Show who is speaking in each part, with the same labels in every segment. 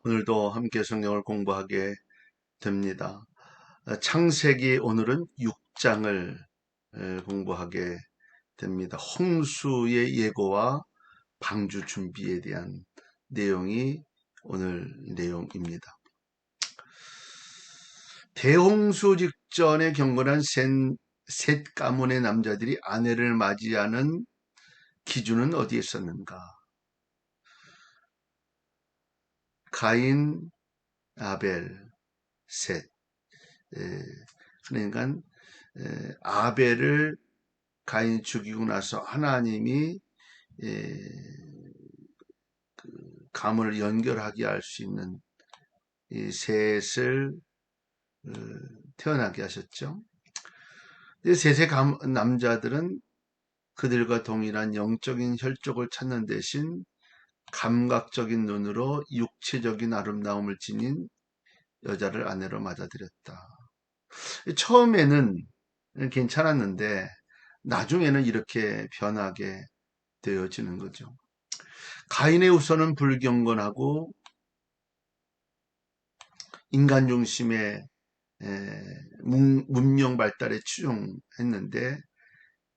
Speaker 1: 오늘도 함께 성경을 공부하게 됩니다. 창세기 오늘은 6장을 공부하게 됩니다. 홍수의 예고와 방주 준비에 대한 내용이 오늘 내용입니다. 대홍수 직전에 경건한 셋 가문의 남자들이 아내를 맞이하는 기준은 어디에 있었는가? 가인, 아벨, 셋. 그러니까 아벨을 가인이 죽이고 나서 하나님이 가문을 연결하게 할 수 있는 이 셋을 태어나게 하셨죠. 셋의 남자들은 그들과 동일한 영적인 혈족을 찾는 대신 감각적인 눈으로 육체적인 아름다움을 지닌 여자를 아내로 맞아들였다. 처음에는 괜찮았는데 나중에는 이렇게 변하게 되어지는 거죠. 가인의 우선은 불경건하고 인간 중심의 문명 발달에 추종했는데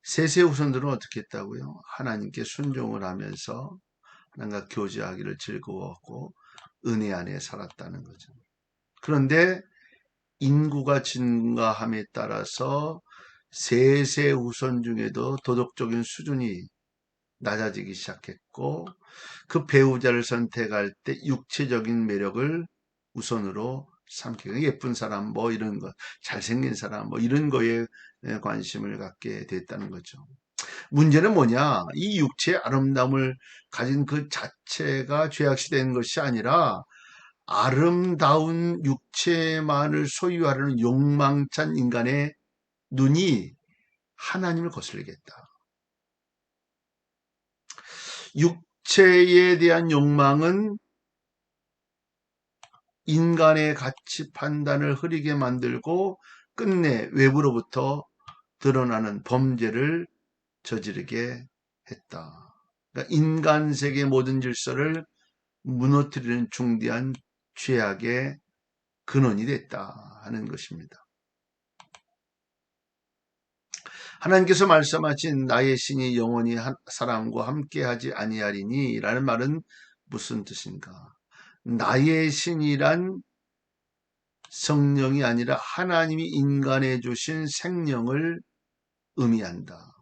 Speaker 1: 셋의 후손들은 어떻게 했다고요? 하나님께 순종을 하면서 하나님과 교제하기를 즐거워하고 은혜 안에 살았다는 거죠. 그런데 인구가 증가함에 따라서 셋의 후손 중에도 도덕적인 수준이 낮아지기 시작했고 그 배우자를 선택할 때 육체적인 매력을 우선으로 삼키고 예쁜 사람 뭐 이런 거 잘생긴 사람 뭐 이런 거에 관심을 갖게 됐다는 거죠. 문제는 뭐냐? 이 육체의 아름다움을 가진 그 자체가 죄악시된 것이 아니라 아름다운 육체만을 소유하려는 욕망찬 인간의 눈이 하나님을 거슬리겠다. 육체에 대한 욕망은 인간의 가치 판단을 흐리게 만들고 끝내 외부로부터 드러나는 범죄를 저지르게 했다. 그러니까 인간 세계 모든 질서를 무너뜨리는 중대한 죄악의 근원이 됐다 하는 것입니다. 하나님께서 말씀하신 나의 신이 영원히 사람과 함께하지 아니하리니 라는 말은 무슨 뜻인가? 나의 신이란 성령이 아니라 하나님이 인간에 주신 생명을 의미한다.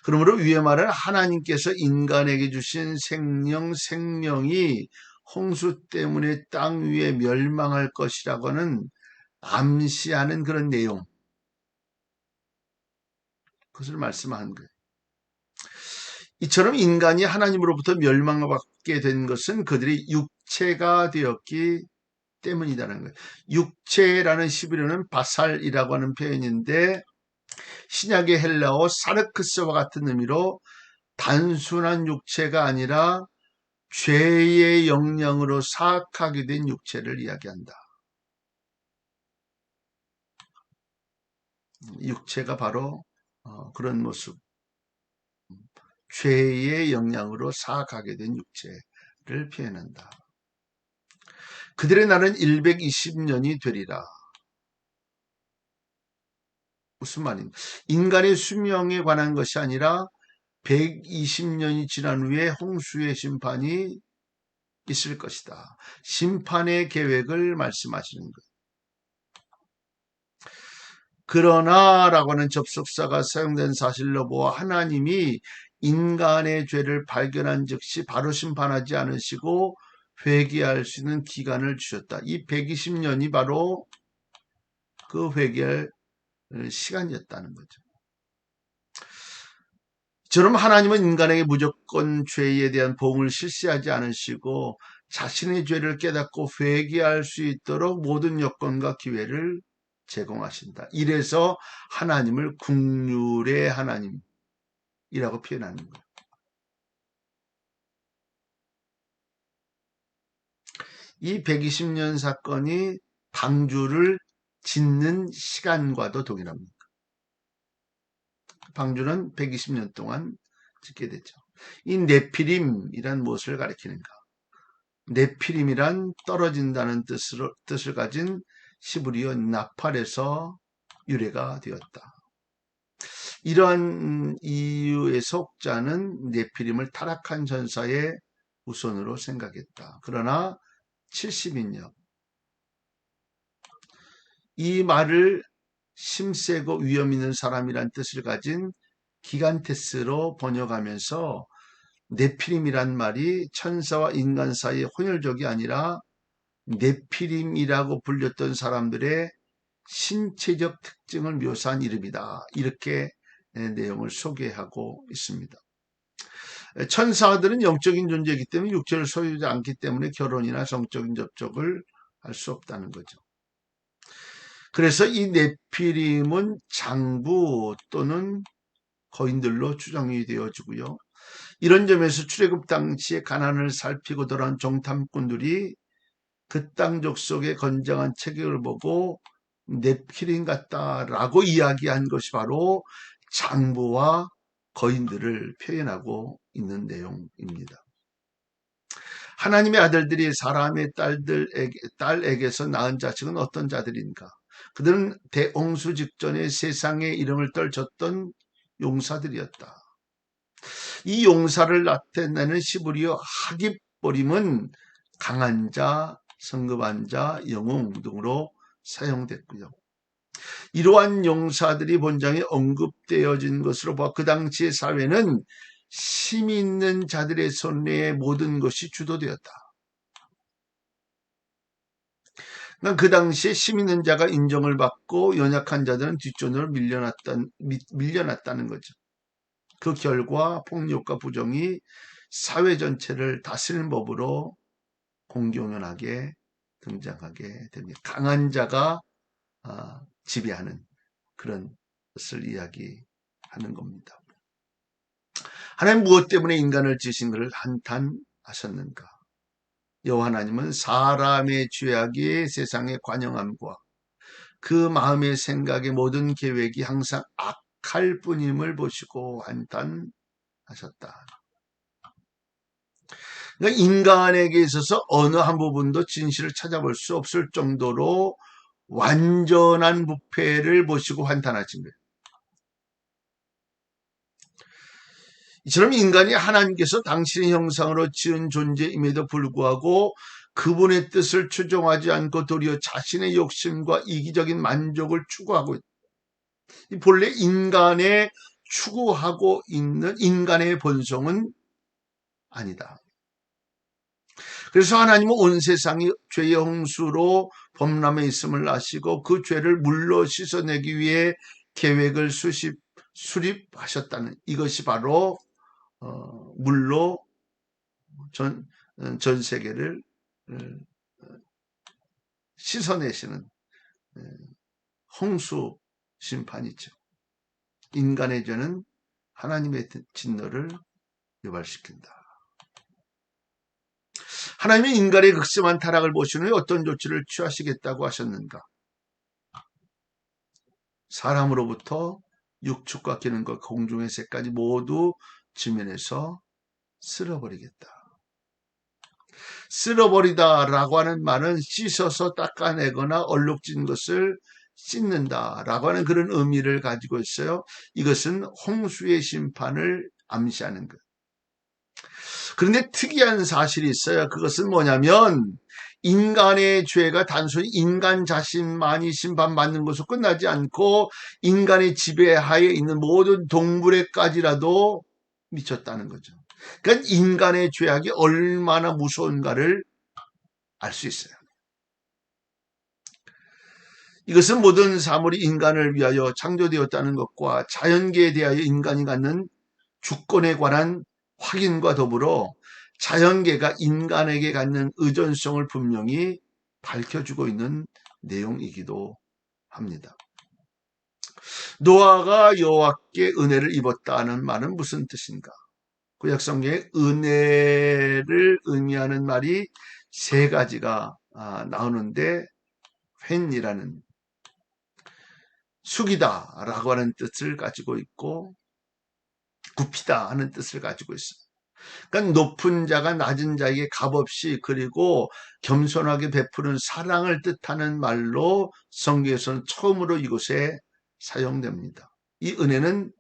Speaker 1: 그러므로 위에 말은 하나님께서 인간에게 주신 생명이 홍수 때문에 땅 위에 멸망할 것이라고는 암시하는 그런 내용. 그것을 말씀한 거예요. 이처럼 인간이 하나님으로부터 멸망받게 된 것은 그들이 육체가 되었기 때문이라는 거예요. 육체라는 히브리어는 바살이라고 하는 표현인데 신약의 헬라어 사르크스와 같은 의미로 단순한 육체가 아니라 죄의 영향으로 사악하게 된 육체를 이야기한다. 육체가 바로 그런 모습, 죄의 영향으로 사악하게 된 육체를 표현한다. 그들의 날은 120년이 되리라. 무슨 말입니까? 인간의 수명에 관한 것이 아니라 120년이 지난 후에 홍수의 심판이 있을 것이다. 심판의 계획을 말씀하시는 거예요. 그러나 라고 하는 접속사가 사용된 사실로 보아 하나님이 인간의 죄를 발견한 즉시 바로 심판하지 않으시고 회개할 수 있는 기간을 주셨다. 이 120년이 바로 그 회개할 시간이었다는 거죠. 저럼 하나님은 인간에게 무조건 죄에 대한 보응을 실시하지 않으시고 자신의 죄를 깨닫고 회개할 수 있도록 모든 여건과 기회를 제공하신다. 이래서 하나님을 긍휼의 하나님이라고 표현하는 거예요. 이 120년 사건이 방주를 짓는 시간과도 동일합니다. 방주는 120년 동안 짓게 됐죠. 이 네피림이란 무엇을 가리키는가? 네피림이란 떨어진다는 뜻을 가진 히브리어 나팔에서 유래가 되었다. 이러한 이유의 속자는 네피림을 타락한 전사의 후손으로 생각했다. 그러나 70인역 이 말을 심세고 위험 있는 사람이란 뜻을 가진 기간테스로 번역하면서 네피림이란 말이 천사와 인간 사이의 혼혈족이 아니라 네피림이라고 불렸던 사람들의 신체적 특징을 묘사한 이름이다. 이렇게 내용을 소개하고 있습니다. 천사들은 영적인 존재이기 때문에 육체를 소유하지 않기 때문에 결혼이나 성적인 접촉을 할 수 없다는 거죠. 그래서 이 네피림은 장부 또는 거인들로 추정이 되어지고요. 이런 점에서 출애굽 당시에 가나안을 살피고 돌아온 정탐꾼들이 그 땅 족속의 건장한 체격을 보고 네피림 같다라고 이야기한 것이 바로 장부와 거인들을 표현하고 있는 내용입니다. 하나님의 아들들이 사람의 딸에게서 낳은 자식은 어떤 자들인가? 그들은 대홍수 직전에 세상의 이름을 떨쳤던 용사들이었다. 이 용사를 나타내는 시브리어 하깁보림은 강한 자, 성급한 자, 영웅 등으로 사용됐고요. 이러한 용사들이 본장에 언급되어진 것으로 봐 그 당시의 사회는 힘 있는 자들의 손에 모든 것이 주도되었다. 그러니까 그 당시에 힘 있는 자가 인정을 받고 연약한 자들은 뒷전으로 밀려났다는 거죠. 그 결과 폭력과 부정이 사회 전체를 다스리는 법으로 공공연하게 등장하게 됩니다. 강한 자가 지배하는 그런 것을 이야기하는 겁니다. 하나님 무엇 때문에 인간을 지으신 것을 한탄하셨는가? 여호와 하나님은 사람의 죄악이 세상의 관영함과 그 마음의 생각의 모든 계획이 항상 악할 뿐임을 보시고 한탄하셨다. 그러니까 인간에게 있어서 어느 한 부분도 진실을 찾아볼 수 없을 정도로 완전한 부패를 보시고 한탄하신 거예요. 이처럼 인간이 하나님께서 당신의 형상으로 지은 존재임에도 불구하고 그분의 뜻을 추종하지 않고 도리어 자신의 욕심과 이기적인 만족을 추구하고 있다. 본래 인간의 추구하고 있는 인간의 본성은 아니다. 그래서 하나님은 온 세상이 죄의 홍수로 범람해 있음을 아시고 그 죄를 물로 씻어내기 위해 계획을 수립하셨다는 이것이 바로 물로 전 세계를 씻어내시는 홍수 심판이죠. 인간의 죄는 하나님의 진노를 유발시킨다. 하나님이 인간의 극심한 타락을 보신 후에 어떤 조치를 취하시겠다고 하셨는가? 사람으로부터 육축과 기능과 공중의 새까지 모두 지면에서 쓸어버리겠다. 쓸어버리다라고 하는 말은 씻어서 닦아내거나 얼룩진 것을 씻는다라고 하는 그런 의미를 가지고 있어요. 이것은 홍수의 심판을 암시하는 것. 그런데 특이한 사실이 있어요. 그것은 뭐냐면 인간의 죄가 단순히 인간 자신만이 심판받는 것으로 끝나지 않고 인간의 지배하에 있는 모든 동물에까지라도 미쳤다는 거죠. 그러니까 인간의 죄악이 얼마나 무서운가를 알 수 있어요. 이것은 모든 사물이 인간을 위하여 창조되었다는 것과 자연계에 대하여 인간이 갖는 주권에 관한 확인과 더불어 자연계가 인간에게 갖는 의존성을 분명히 밝혀주고 있는 내용이기도 합니다. 노아가 여호와께 은혜를 입었다는 말은 무슨 뜻인가? 구약성경에 은혜를 의미하는 말이 세 가지가 나오는데 횡이라는 숙이다 라고 하는 뜻을 가지고 있고 굽히다 하는 뜻을 가지고 있습니다. 그러니까 높은 자가 낮은 자에게 값없이 그리고 겸손하게 베푸는 사랑을 뜻하는 말로 성경에서는 처음으로 이곳에 사용됩니다. 이 은혜는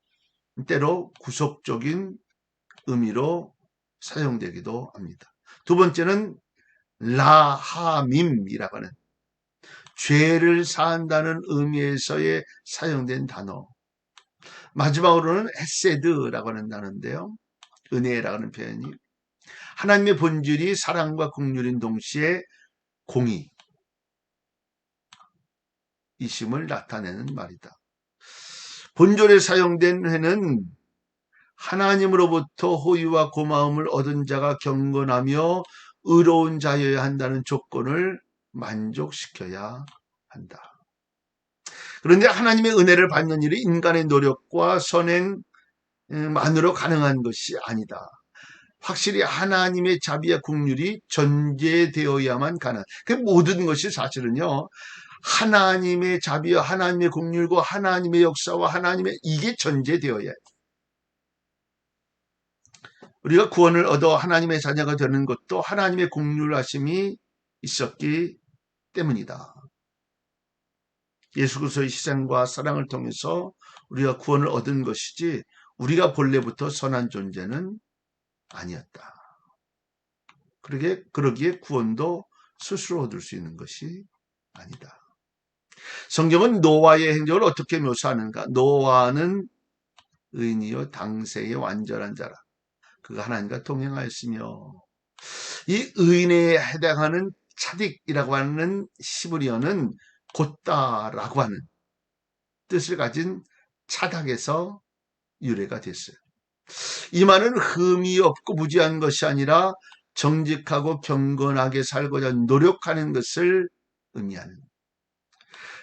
Speaker 1: 때로 구속적인 의미로 사용되기도 합니다. 두 번째는 라하밈이라고 하는 죄를 사한다는 의미에서의 사용된 단어. 마지막으로는 헤세드라고 하는 단어인데요. 은혜라고 하는 표현이 하나님의 본질이 사랑과 긍휼인 동시에 공의, 이심을 나타내는 말이다. 본절에 사용된 회는 하나님으로부터 호의와 고마움을 얻은 자가 경건하며 의로운 자여야 한다는 조건을 만족시켜야 한다. 그런데 하나님의 은혜를 받는 일이 인간의 노력과 선행만으로 가능한 것이 아니다. 확실히 하나님의 자비와 긍휼이 전제되어야만 가능. 그 모든 것이 사실은요. 하나님의 자비와 하나님의 긍휼과 하나님의 역사와 하나님의 이게 전제되어야 해요. 우리가 구원을 얻어 하나님의 자녀가 되는 것도 하나님의 긍휼하심이 있었기 때문이다. 예수 그리스도의 희생과 사랑을 통해서 우리가 구원을 얻은 것이지 우리가 본래부터 선한 존재는 아니었다. 그러기에 구원도 스스로 얻을 수 있는 것이 아니다. 성경은 노아의 행적을 어떻게 묘사하는가? 노아는 의인이요 당세의 완전한 자라. 그가 하나님과 동행하였으며 이 의인에 해당하는 차딕이라고 하는 시브리어는 곧다라고 하는 뜻을 가진 차닥에서 유래가 됐어요. 이 말은 흠이 없고 무지한 것이 아니라 정직하고 경건하게 살고자 노력하는 것을 의미하는.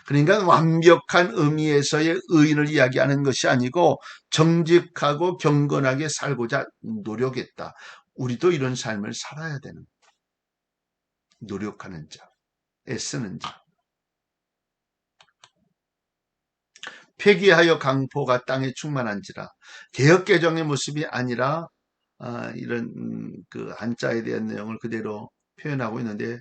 Speaker 1: 그러니까 완벽한 의미에서의 의인을 이야기하는 것이 아니고 정직하고 경건하게 살고자 노력했다. 우리도 이런 삶을 살아야 되는 거예요. 노력하는 자, 애쓰는 자. 폐기하여 강포가 땅에 충만한지라. 개혁개정의 모습이 아니라 이런 그 한자에 대한 내용을 그대로 표현하고 있는데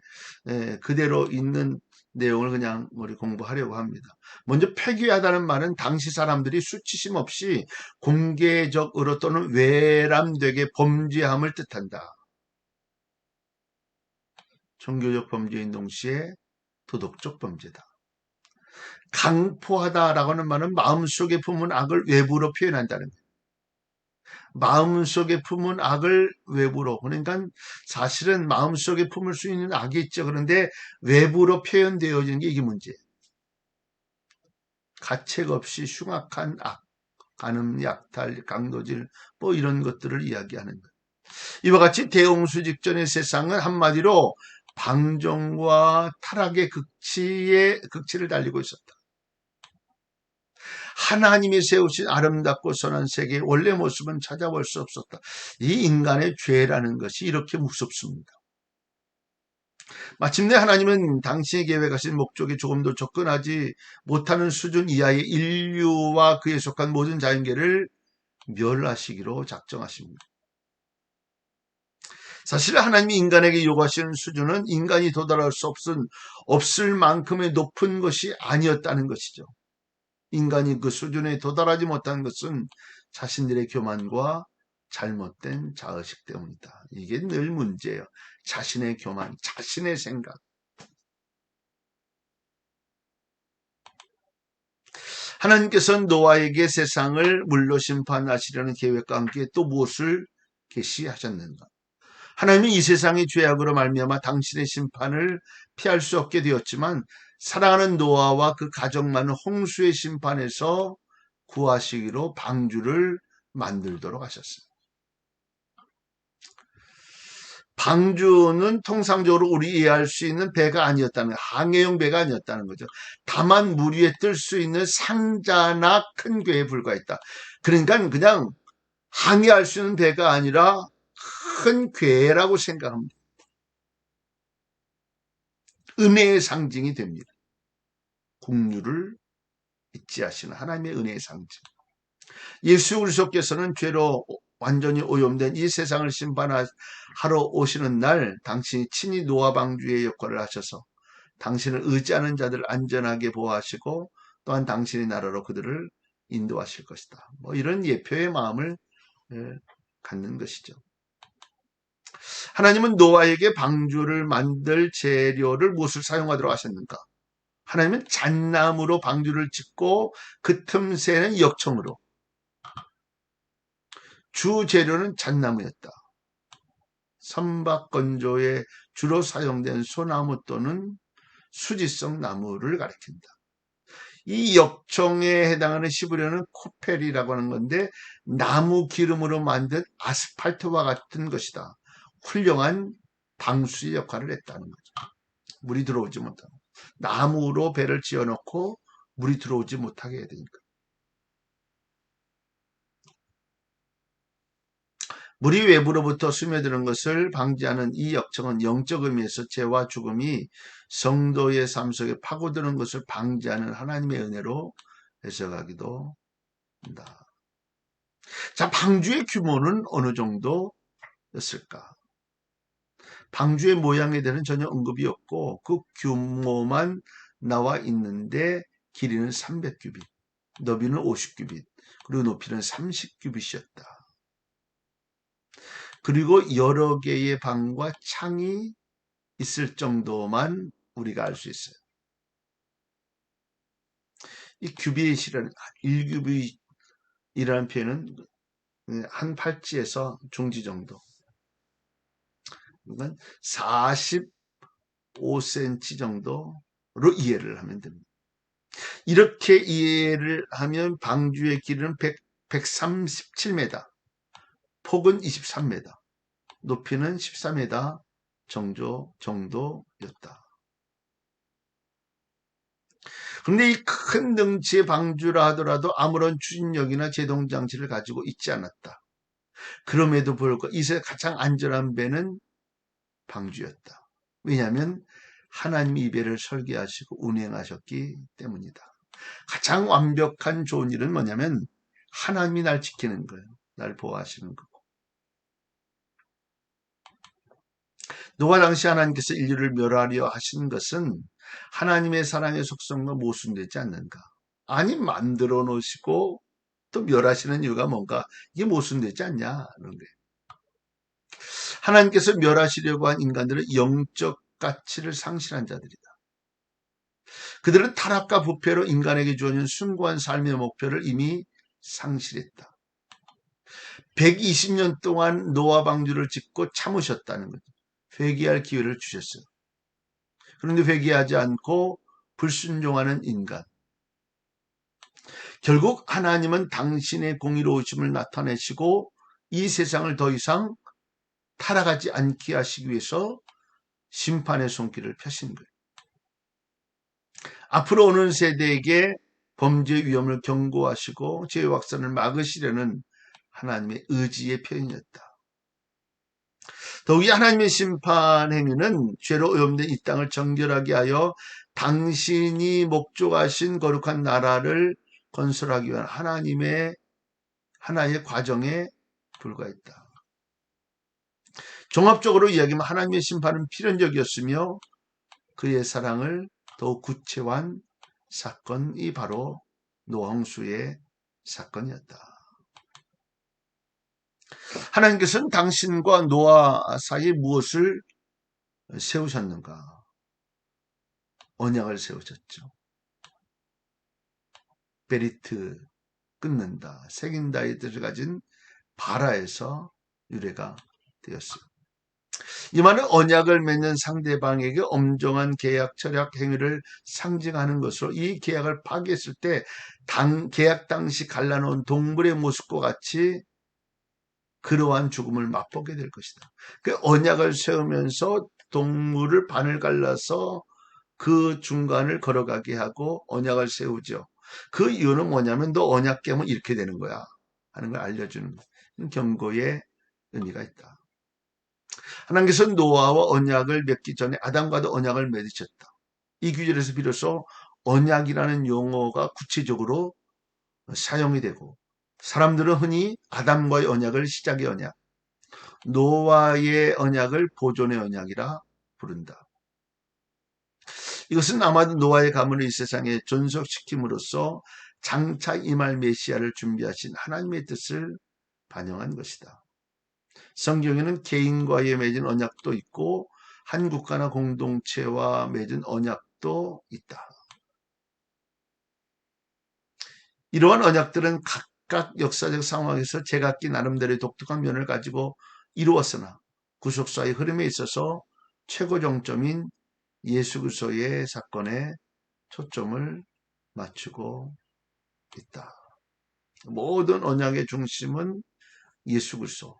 Speaker 1: 그대로 있는 내용을 그냥 우리 공부하려고 합니다. 먼저 폐기하다는 말은 당시 사람들이 수치심 없이 공개적으로 또는 외람되게 범죄함을 뜻한다. 종교적 범죄인 동시에 도덕적 범죄다. 강포하다라고 하는 말은 마음속에 품은 악을 외부로 표현한다는 거예요. 마음속에 품은 악을 외부로. 그러니까 사실은 마음속에 품을 수 있는 악이 있죠. 그런데 외부로 표현되어지는 게 이게 문제예요. 가책 없이 흉악한 악, 간음, 약탈, 강도질 뭐 이런 것들을 이야기하는 거예요. 이와 같이 대홍수 직전의 세상은 한마디로 방종과 타락의 극치를 달리고 있었다. 하나님이 세우신 아름답고 선한 세계의 원래 모습은 찾아볼 수 없었다. 이 인간의 죄라는 것이 이렇게 무섭습니다. 마침내 하나님은 당신이 계획하신 목적에 조금도 접근하지 못하는 수준 이하의 인류와 그에 속한 모든 자연계를 멸하시기로 작정하십니다. 사실 하나님이 인간에게 요구하시는 수준은 인간이 도달할 수 없을 만큼의 높은 것이 아니었다는 것이죠. 인간이 그 수준에 도달하지 못한 것은 자신들의 교만과 잘못된 자의식 때문이다. 이게 늘 문제예요. 자신의 교만, 자신의 생각. 하나님께서는 노아에게 세상을 물로 심판하시려는 계획과 함께 또 무엇을 계시하셨는가? 하나님은 이 세상의 죄악으로 말미암아 당신의 심판을 피할 수 없게 되었지만 사랑하는 노아와 그 가족만은 홍수의 심판에서 구하시기로 방주를 만들도록 하셨어요. 방주는 통상적으로 우리 이해할 수 있는 배가 아니었다는 거예요. 항해용 배가 아니었다는 거죠. 다만 물 위에 뜰 수 있는 상자나 큰 궤에 불과했다. 그러니까 그냥 항해할 수 있는 배가 아니라 큰 궤라고 생각합니다. 은혜의 상징이 됩니다. 긍휼을 잊지 하시는 하나님의 은혜의 상징. 예수 그리스도께서는 죄로 완전히 오염된 이 세상을 심판하러 오시는 날 당신이 친히 노아 방주의 역할을 하셔서 당신을 의지하는 자들을 안전하게 보호하시고 또한 당신의 나라로 그들을 인도하실 것이다. 뭐 이런 예표의 마음을 갖는 것이죠. 하나님은 노아에게 방주를 만들 재료를 무엇을 사용하도록 하셨는가? 하나님은 잣나무로 방주를 짓고 그 틈새는 역청으로, 주 재료는 잣나무였다. 선박 건조에 주로 사용된 소나무 또는 수지성 나무를 가리킨다. 이 역청에 해당하는 시브리어는 코펠이라고 하는 건데 나무 기름으로 만든 아스팔트와 같은 것이다. 훌륭한 방수의 역할을 했다는 거죠. 물이 들어오지 못하고 나무로 배를 지어놓고 물이 들어오지 못하게 해야 되니까. 물이 외부로부터 스며드는 것을 방지하는 이 역청은 영적 의미에서 죄와 죽음이 성도의 삶 속에 파고드는 것을 방지하는 하나님의 은혜로 해석하기도 한다. 자, 방주의 규모는 어느 정도였을까? 방주의 모양에 대해서는 전혀 언급이 없고 그 규모만 나와 있는데 길이는 300규빗, 너비는 50규빗, 그리고 높이는 30규빗이었다. 그리고 여러 개의 방과 창이 있을 정도만 우리가 알 수 있어요. 이 규빗이라는 1규빗이라는 표현은 한 팔찌에서 중지 정도. 그러니까 45cm 정도로 이해를 하면 됩니다. 이렇게 이해를 하면 방주의 길이는 137m, 폭은 23m, 높이는 14m 정도였다. 그런데 이 큰 덩치의 방주라 하더라도 아무런 추진력이나 제동장치를 가지고 있지 않았다. 그럼에도 불구하고 이세 가장 안전한 배는 방주였다. 왜냐하면 하나님이 이 배를 설계하시고 운행하셨기 때문이다. 가장 완벽한 좋은 일은 뭐냐면 하나님이 날 지키는 거예요. 날 보호하시는 거고. 노아 당시 하나님께서 인류를 멸하려 하신 것은 하나님의 사랑의 속성과 모순되지 않는가? 아니 만들어 놓으시고 또 멸하시는 이유가 뭔가? 이게 모순되지 않냐? 그런 거예요. 하나님께서 멸하시려고 한 인간들은 영적 가치를 상실한 자들이다. 그들은 타락과 부패로 인간에게 주어진 숭고한 삶의 목표를 이미 상실했다. 120년 동안 노아 방주를 짓고 참으셨다는 거죠. 회개할 기회를 주셨어요. 그런데 회개하지 않고 불순종하는 인간. 결국 하나님은 당신의 공의로우심을 나타내시고 이 세상을 더 이상 타락하지 않게 하시기 위해서 심판의 손길을 펴신 거예요. 앞으로 오는 세대에게 범죄 위험을 경고하시고 죄의 확산을 막으시려는 하나님의 의지의 표현이었다. 더욱이 하나님의 심판 행위는 죄로 오염된 이 땅을 정결하게 하여 당신이 목적하신 거룩한 나라를 건설하기 위한 하나의 과정에 불과했다. 종합적으로 이야기하면 하나님의 심판은 필연적이었으며 그의 사랑을 더욱 구체화한 사건이 바로 노홍수의 사건이었다. 하나님께서는 당신과 노아 사이에 무엇을 세우셨는가? 언약을 세우셨죠. 베리트, 끊는다, 새긴다의 뜻을 가진 바라에서 유래가 되었어요. 이 말은 언약을 맺는 상대방에게 엄정한 계약 철학 행위를 상징하는 것으로 이 계약을 파기했을 때 계약 당시 갈라놓은 동물의 모습과 같이 그러한 죽음을 맛보게 될 것이다. 그 언약을 세우면서 동물을 반을 갈라서 그 중간을 걸어가게 하고 언약을 세우죠. 그 이유는 뭐냐면 너 언약 깨면 이렇게 되는 거야 하는 걸 알려주는 경고의 의미가 있다. 하나님께서 노아와 언약을 맺기 전에 아담과도 언약을 맺으셨다. 이 규절에서 비로소 언약이라는 용어가 구체적으로 사용이 되고 사람들은 흔히 아담과의 언약을 시작의 언약, 노아의 언약을 보존의 언약이라 부른다. 이것은 아마도 노아의 가문을 이 세상에 존속시킴으로써 장차 임할 메시아를 준비하신 하나님의 뜻을 반영한 것이다. 성경에는 개인과의 맺은 언약도 있고 한 국가나 공동체와 맺은 언약도 있다. 이러한 언약들은 각각 역사적 상황에서 제각기 나름대로의 독특한 면을 가지고 이루었으나 구속사의 흐름에 있어서 최고 정점인 예수 그리스도의 사건에 초점을 맞추고 있다. 모든 언약의 중심은 예수 그리스도.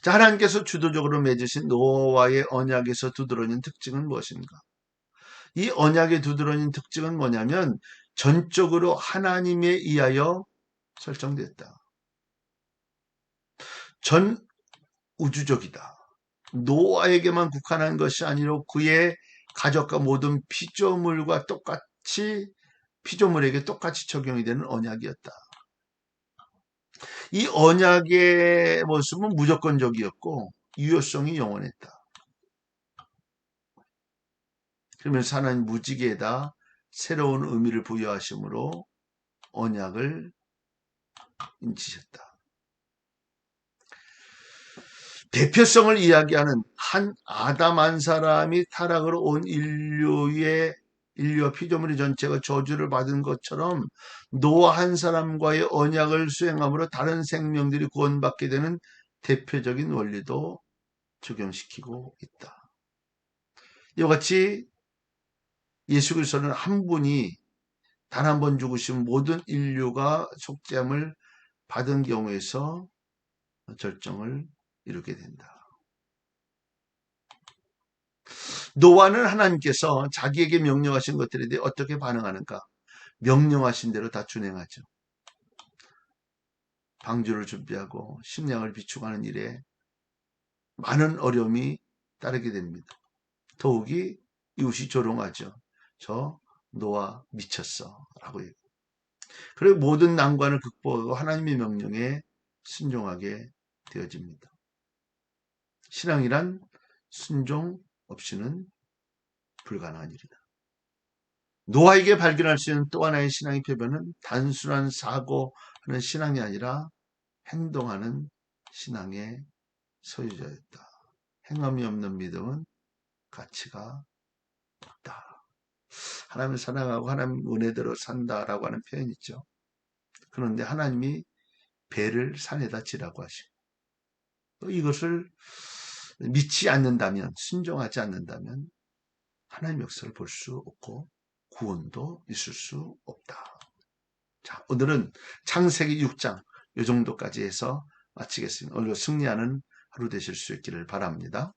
Speaker 1: 자, 하나님께서 주도적으로 맺으신 노아와의 언약에서 두드러진 특징은 무엇인가? 이 언약의 두드러진 특징은 뭐냐면 전적으로 하나님에 의하여 설정됐다. 전 우주적이다. 노아에게만 국한한 것이 아니라 그의 가족과 모든 피조물과 똑같이 피조물에게 똑같이 적용이 되는 언약이었다. 이 언약의 모습은 무조건적이었고 유효성이 영원했다. 그러면서 하나님 무지개에다 새로운 의미를 부여하심으로 언약을 인치셨다. 대표성을 이야기하는 한 아담 한 사람이 타락으로 온 인류와 피조물의 전체가 저주를 받은 것처럼 노아 한 사람과의 언약을 수행함으로 다른 생명들이 구원받게 되는 대표적인 원리도 적용시키고 있다. 이와 같이 예수 그리스도는 한 분이 단 한 번 죽으신 모든 인류가 속죄함을 받은 경우에서 절정을 이루게 된다. 노아는 하나님께서 자기에게 명령하신 것들에 대해 어떻게 반응하는가? 명령하신 대로 다 준행하죠. 방주를 준비하고 식량을 비축하는 일에 많은 어려움이 따르게 됩니다. 더욱이 이웃이 조롱하죠. 저 노아 미쳤어 라고 해요. 그리고 모든 난관을 극복하고 하나님의 명령에 순종하게 되어집니다. 신앙이란 순종 없이는 불가능한 일이다. 노아에게 발견할 수 있는 또 하나의 신앙의 표변은 단순한 사고하는 신앙이 아니라 행동하는 신앙의 소유자였다. 행함이 없는 믿음은 가치가 없다. 하나님을 사랑하고 하나님 은혜대로 산다라고 하는 표현이 있죠. 그런데 하나님이 배를 산에다 지라고 하시고 또 이것을 믿지 않는다면, 순종하지 않는다면 하나님의 역사를 볼 수 없고 구원도 있을 수 없다. 자, 오늘은 창세기 6장 이 정도까지 해서 마치겠습니다. 오늘 승리하는 하루 되실 수 있기를 바랍니다.